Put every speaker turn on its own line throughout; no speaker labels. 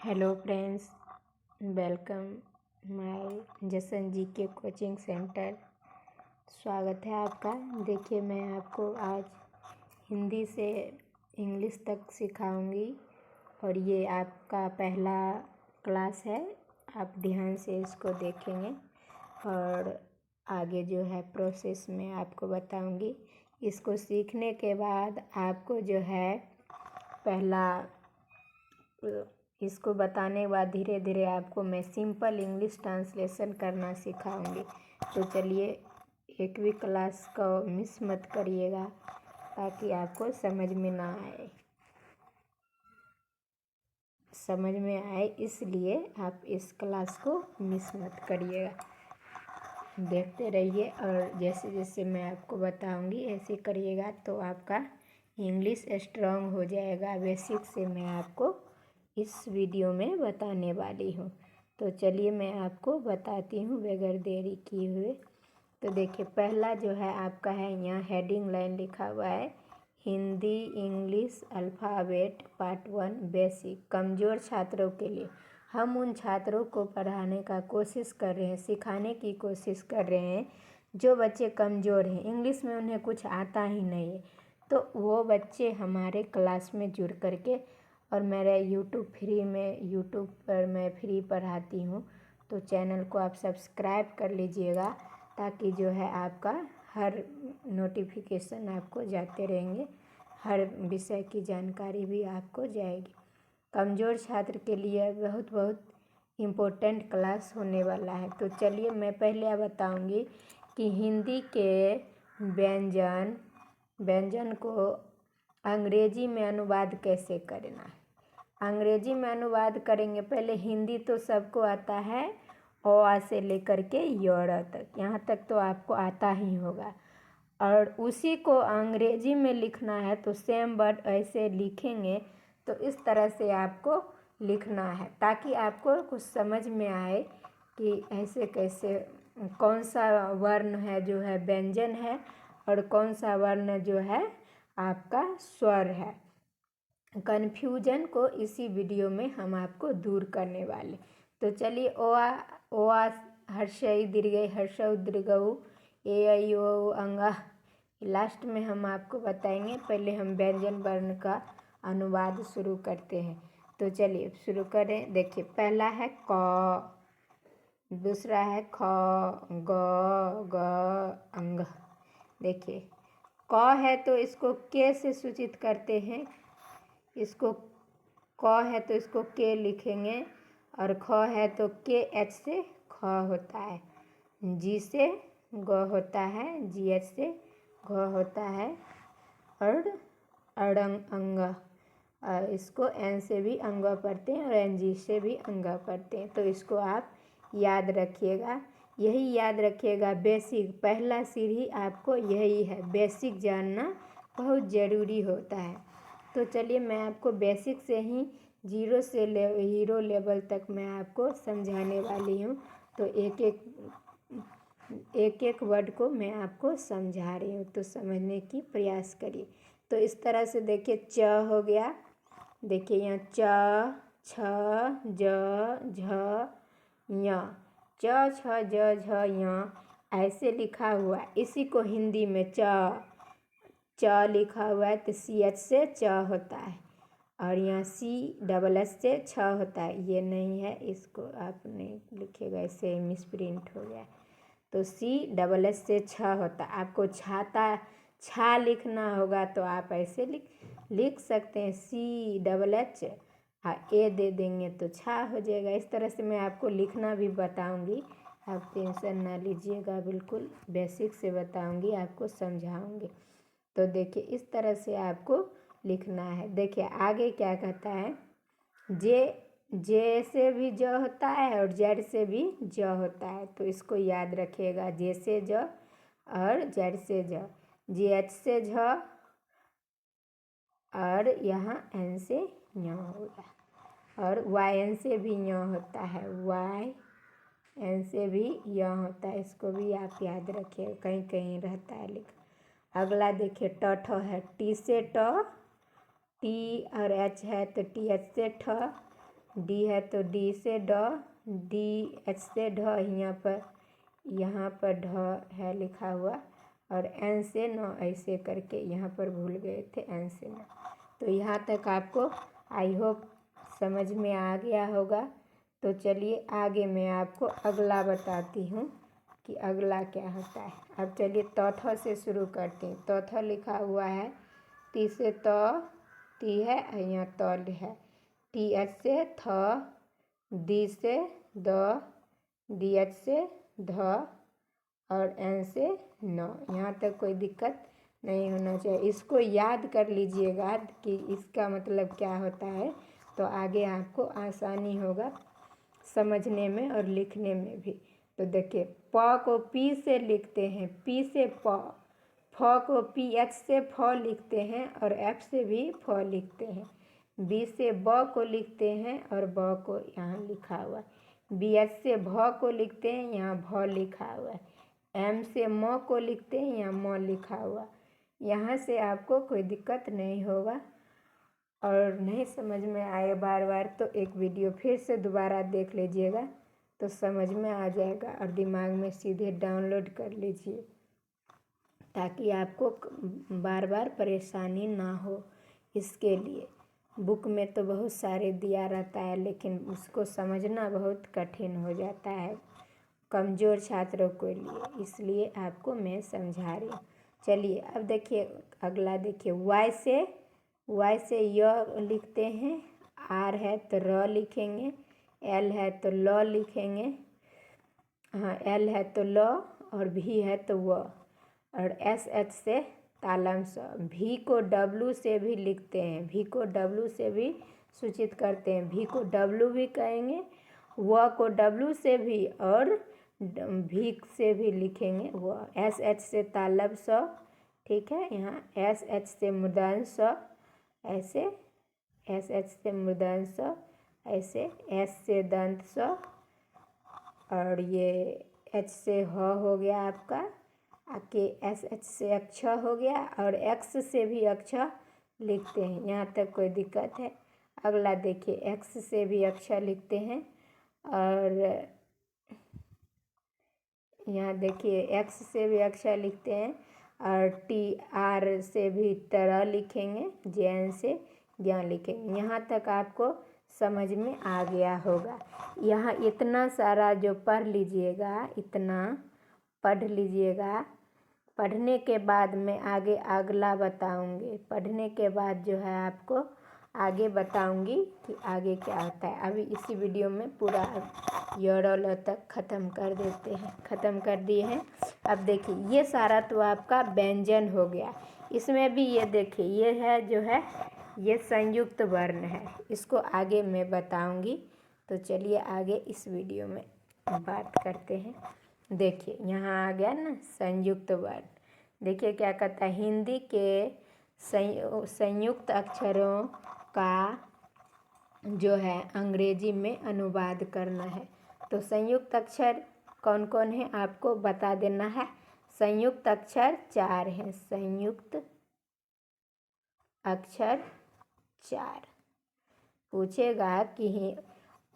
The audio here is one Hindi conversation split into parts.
Hello friends, welcome my Jasan ji के कोचिंग सेंटर। स्वागत है आपका। देखिए, मैं आपको आज हिंदी से इंग्लिश तक सिखाऊंगी और ये आपका पहला क्लास है। आप ध्यान से इसको देखेंगे और आगे जो है प्रोसेस में आपको बताऊंगी। इसको सीखने के बाद आपको जो है पहला इसको बताने के बाद धीरे धीरे आपको मैं सिंपल इंग्लिश ट्रांसलेशन करना सिखाऊंगी। तो चलिए, एक भी क्लास को मिस मत करिएगा ताकि आपको समझ में आए, इसलिए आप इस क्लास को मिस मत करिएगा। देखते रहिए और जैसे जैसे मैं आपको बताऊंगी ऐसे करिएगा तो आपका इंग्लिश स्ट्रांग हो जाएगा। बेसिक से मैं आपको इस वीडियो में बताने वाली हूँ। तो चलिए मैं आपको बताती हूँ बगैर देरी किए हुए। तो देखिए, पहला जो है आपका है, यहाँ हेडिंग लाइन लिखा हुआ है, Hindi English alphabet part 1 basic, कमज़ोर छात्रों के लिए। हम उन छात्रों को पढ़ाने का कोशिश कर रहे हैं, सिखाने की कोशिश कर रहे हैं जो बच्चे कमज़ोर हैं, इंग्लिश में उन्हें कुछ आता ही नहीं है। तो वो बच्चे हमारे क्लास में जुड़ करके, और मेरे यूट्यूब पर मैं फ्री पढ़ाती हूँ। तो चैनल को आप सब्सक्राइब कर लीजिएगा ताकि जो है आपका हर नोटिफिकेशन आपको जाते रहेंगे, हर विषय की जानकारी भी आपको जाएगी। कमज़ोर छात्र के लिए बहुत बहुत इम्पोर्टेंट क्लास होने वाला है। तो चलिए मैं पहले बताऊंगी कि हिंदी के व्यंजन को अंग्रेजी में अनुवाद कैसे करना है। अंग्रेजी में अनुवाद करेंगे, पहले हिंदी तो सबको आता है, अ आ से लेकर के य तक, यहाँ तक तो आपको आता ही होगा। और उसी को अंग्रेजी में लिखना है तो सेम वर्ड ऐसे लिखेंगे, तो इस तरह से आपको लिखना है ताकि आपको कुछ समझ में आए कि ऐसे कैसे, कौन सा वर्ण है जो है व्यंजन है और कौन सा वर्ण जो है आपका स्वर है। कन्फ्यूजन को इसी वीडियो में हम आपको दूर करने वाले। तो चलिए, ओ आ हर्षई दीर्घई हर्षौ दीर्घऊ ए ऐ ओ औ अंगा, लास्ट में हम आपको बताएंगे। पहले हम व्यंजन वर्ण का अनुवाद शुरू करते हैं। तो चलिए शुरू करें। देखिए, पहला है क, दूसरा है ख, ग, ग, अंग। देखिए, क है तो इसको के से सूचित करते हैं, इसको क है तो इसको के लिखेंगे, और ख है तो के एच से ख होता है, जी से ग होता है, जी एच से घ होता है, और अंग, इसको एन से भी अंग पढ़ते हैं और एन जी से भी अंग पढ़ते हैं। तो इसको आप याद रखिएगा, यही याद रखिएगा। बेसिक पहला सीढ़ी आपको यही है, बेसिक जानना बहुत ज़रूरी होता है। तो चलिए मैं आपको बेसिक से ही जीरो से हीरो लेवल तक मैं आपको समझाने वाली हूँ। तो एक एक वर्ड को मैं आपको समझा रही हूँ, तो समझने की प्रयास करिए। तो इस तरह से देखिए, च हो गया, देखिए यहाँ च, छ, ज, झ, य, च, छ, ज, झ, य ऐसे लिखा हुआ। इसी को हिंदी में च लिखा हुआ है तो सी एच से च होता है, और यहाँ सी डबल एस से छ होता है। ये नहीं है, इसको आपने लिखेगा, ऐसे मिसप्रिंट हो गया। तो सी डबल एस से छ होता है। आपको छा लिखना होगा तो आप ऐसे लिख सकते हैं, सी डबल एच ए दे देंगे तो छा हो जाएगा। इस तरह से मैं आपको लिखना भी बताऊंगी, आप टेंशन ना लीजिएगा, बिल्कुल बेसिक से बताऊंगी, आपको समझाऊंगी। तो देखिए, इस तरह से आपको लिखना है। देखिए आगे क्या कहता है, जे से भी ज होता है और जेड से भी ज होता है, तो इसको याद रखिएगा। जे से ज और जेड से ज, जी एच से झ, और यहाँ एन से य होगा, और वाई एन से भी य होता है, वाई एन से भी य होता है। इसको भी आप याद रखिए, कहीं कहीं रहता है लिखा। अगला देखिए, ट है, टी से ट, टी और एच है तो टी एच से ठ, डी है तो डी से ड, डी एच से ढ, यहाँ पर ढ है लिखा हुआ, और एन से न, ऐसे करके यहाँ पर भूल गए थे एन से न। तो यहाँ तक आपको आई होप समझ में आ गया होगा। तो चलिए आगे मैं आपको अगला बताती हूँ कि अगला क्या होता है। अब चलिए तौथा से शुरू करते हैं। तौथा लिखा हुआ है, टी से टी है, यहाँ तौल है, टी एच से थ, डी से द, डी एच से ध, और एन से न। यहाँ तक कोई दिक्कत नहीं होना चाहिए। इसको याद कर लीजिएगा कि इसका मतलब क्या होता है, तो आगे आपको आसानी होगा समझने में और लिखने में भी। तो देखिए, प को पी से लिखते हैं, पी से प, फ को पी एच से फ लिखते हैं और एफ से भी फ लिखते हैं, बी से ब को लिखते हैं और ब को यहाँ लिखा हुआ है, बी एच से भ को लिखते हैं, यहाँ भ लिखा हुआ है, एम से म को लिखते हैं, यहाँ म लिखा हुआ। यहाँ से आपको कोई दिक्कत नहीं होगा, और नहीं समझ में आए बार बार तो एक वीडियो फिर से दोबारा देख लीजिएगा तो समझ में आ जाएगा, और दिमाग में सीधे डाउनलोड कर लीजिए ताकि आपको बार बार परेशानी ना हो। इसके लिए बुक में तो बहुत सारे दिया रहता है, लेकिन उसको समझना बहुत कठिन हो जाता है कमज़ोर छात्रों के लिए, इसलिए आपको मैं समझा रही हूँ। चलिए अब देखिए अगला, देखिए वाई से य लिखते हैं, आर है तो र लिखेंगे, एल है तो ल लिखेंगे, हाँ एल है तो ल, और भी है तो व, और एस एच से तालम स। भी को डब्लू से भी लिखते हैं, भी को डब्लू से भी सूचित करते हैं, भी को डब्लू भी कहेंगे, व को डब्लू से भी और भी से भी लिखेंगे व। एस एच से तालब स, ठीक है, यहाँ एस एच से मूर्धन्य स, ऐसे एस एच से मूर्धन्य स, ऐसे एस से दंत स, और ये एच से ह हो गया आपका, आके एस एच से अक्ष हो गया, और एक्स से भी अक्ष लिखते हैं, यहाँ तक कोई दिक्कत है। अगला देखिए, एक्स से भी अक्षर लिखते हैं, और यहाँ देखिए एक्स से भी अक्षर लिखते हैं, और टी आर से भी तरह लिखेंगे, जैन से ज्ञान लिखेंगे। यहाँ तक आपको समझ में आ गया होगा। यहाँ इतना सारा जो पढ़ लीजिएगा, इतना पढ़ लीजिएगा, पढ़ने के बाद मैं आगे अगला बताऊंगी, पढ़ने के बाद जो है आपको आगे बताऊंगी कि आगे क्या होता है। अभी इसी वीडियो में पूरा य तक ख़त्म कर देते हैं, ख़त्म कर दिए हैं। अब देखिए ये सारा तो आपका व्यंजन हो गया, इसमें भी ये देखिए ये है जो है ये संयुक्त वर्ण है, इसको आगे मैं बताऊंगी। तो चलिए आगे इस वीडियो में बात करते हैं। देखिए यहाँ आ गया ना संयुक्त वर्ण। देखिए क्या कहता है, हिंदी के संयुक्त अक्षरों का जो है अंग्रेजी में अनुवाद करना है। तो संयुक्त अक्षर कौन कौन है आपको बता देना है। संयुक्त अक्षर 4 हैं, संयुक्त अक्षर 4। पूछेगा कि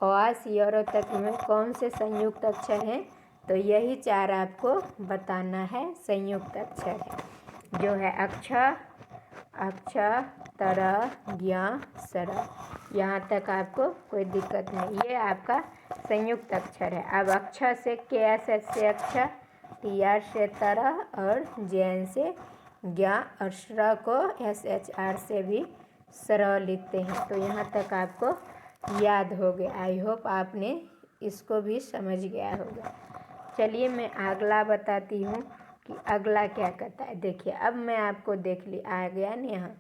अ से य तक में कौन से संयुक्त अक्षर हैं, तो यही 4 आपको बताना है संयुक्त अक्षर है, जो है अक्ष, अक्ष, तरह, ज्ञ, सर। यहाँ तक आपको कोई दिक्कत नहीं, ये आपका संयुक्त अक्षर है। अब अक्ष से के एस एच से अक्ष, टी आर से तरह, और जैन से ज्ञ, और श्र को एस एच आर से भी सर लिखते हैं। तो यहाँ तक आपको याद हो गया। आई होप आपने इसको भी समझ गया होगा। चलिए मैं अगला बताती हूँ कि अगला क्या कहता है। देखिए अब मैं आपको देख ली आ गया ना, यहाँ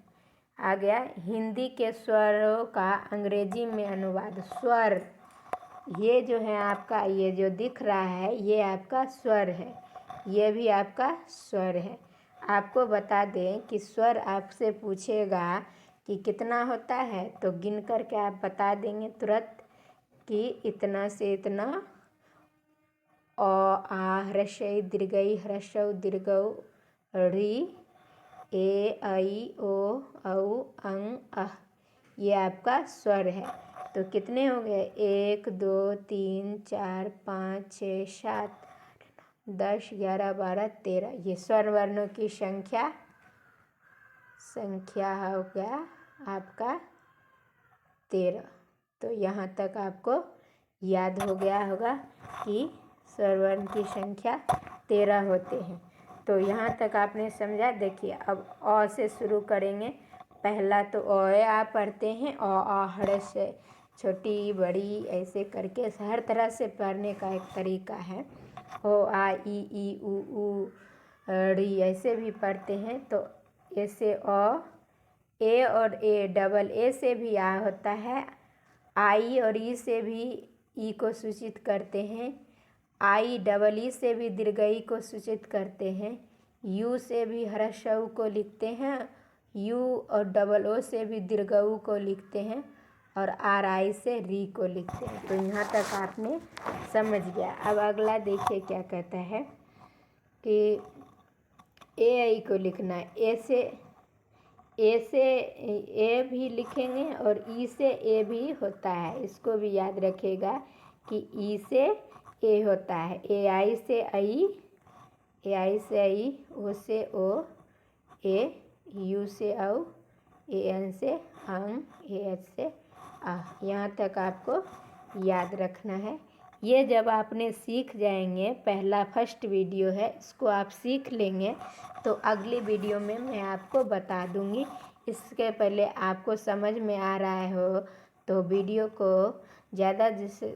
आ गया हिंदी के स्वरों का अंग्रेजी में अनुवाद। स्वर, ये जो है आपका, ये जो दिख रहा है ये आपका स्वर है, ये भी आपका स्वर है। आपको बता दें कि स्वर आपसे पूछेगा कि कितना होता है, तो गिन करके आप बता देंगे तुरंत कि इतना से इतना। अ, आ, ह्रस्व दीर्घई, ह्रस्व दीर्घऊ, ऋ, ए, ऐ, ओ, औ, अं, अः, ये आपका स्वर है। तो कितने हो गए? 1 2 3 4 5 6 7 10 11 12 13। ये स्वर वर्णों की संख्या हो गया आपका 13। तो यहाँ तक आपको याद हो गया होगा कि स्वर वर्ण की संख्या 13 होते हैं। तो यहाँ तक आपने समझा। देखिए अब अ से शुरू करेंगे। पहला तो अ आ पढ़ते हैं, आ हर्ष से छोटी बड़ी ऐसे करके हर तरह से पढ़ने का एक तरीका है। ओ आ ई उ री ऐसे भी पढ़ते हैं। तो ऐसे अ, ए और ए डबल ए से भी आ होता है। आई और ई से भी ई को सूचित करते हैं। आई डबल ई से भी दीर्घ ई को सूचित करते हैं। यू से भी ह्रस्व उ को लिखते हैं। यू और डबल ओ से भी दीर्घ उ को लिखते हैं। और आर आई से री को लिखते हैं। तो यहाँ तक आपने समझ गया। अब अगला देखिए क्या कहता है कि ए आई को लिखना है। ए से ए भी लिखेंगे और ई से ए भी होता है। इसको भी याद रखिएगा कि ई से ए होता है। ए आई से आई, ओ से ओ, ए यू से औ, ए एन से अं, ए एच से आ। यहाँ तक आपको याद रखना है। ये जब आपने सीख जाएंगे, पहला फर्स्ट वीडियो है, इसको आप सीख लेंगे तो अगली वीडियो में मैं आपको बता दूंगी। इसके पहले आपको समझ में आ रहा हो तो वीडियो को ज़्यादा जैसे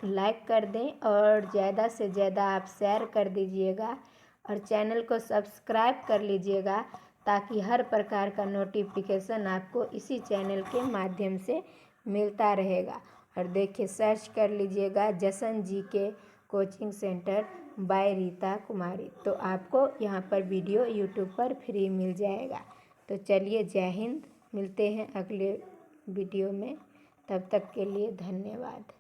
लाइक कर दें और ज़्यादा से ज़्यादा आप शेयर कर दीजिएगा और चैनल को सब्सक्राइब कर लीजिएगा ताकि हर प्रकार का नोटिफिकेशन आपको इसी चैनल के माध्यम से मिलता रहेगा। और देखिए सर्च कर लीजिएगा जशन जी के coaching centre bye Rita Kumari, तो आपको यहाँ पर वीडियो यूट्यूब पर फ्री मिल जाएगा। तो चलिए जय हिंद, मिलते हैं अगले वीडियो में। तब तक के लिए धन्यवाद।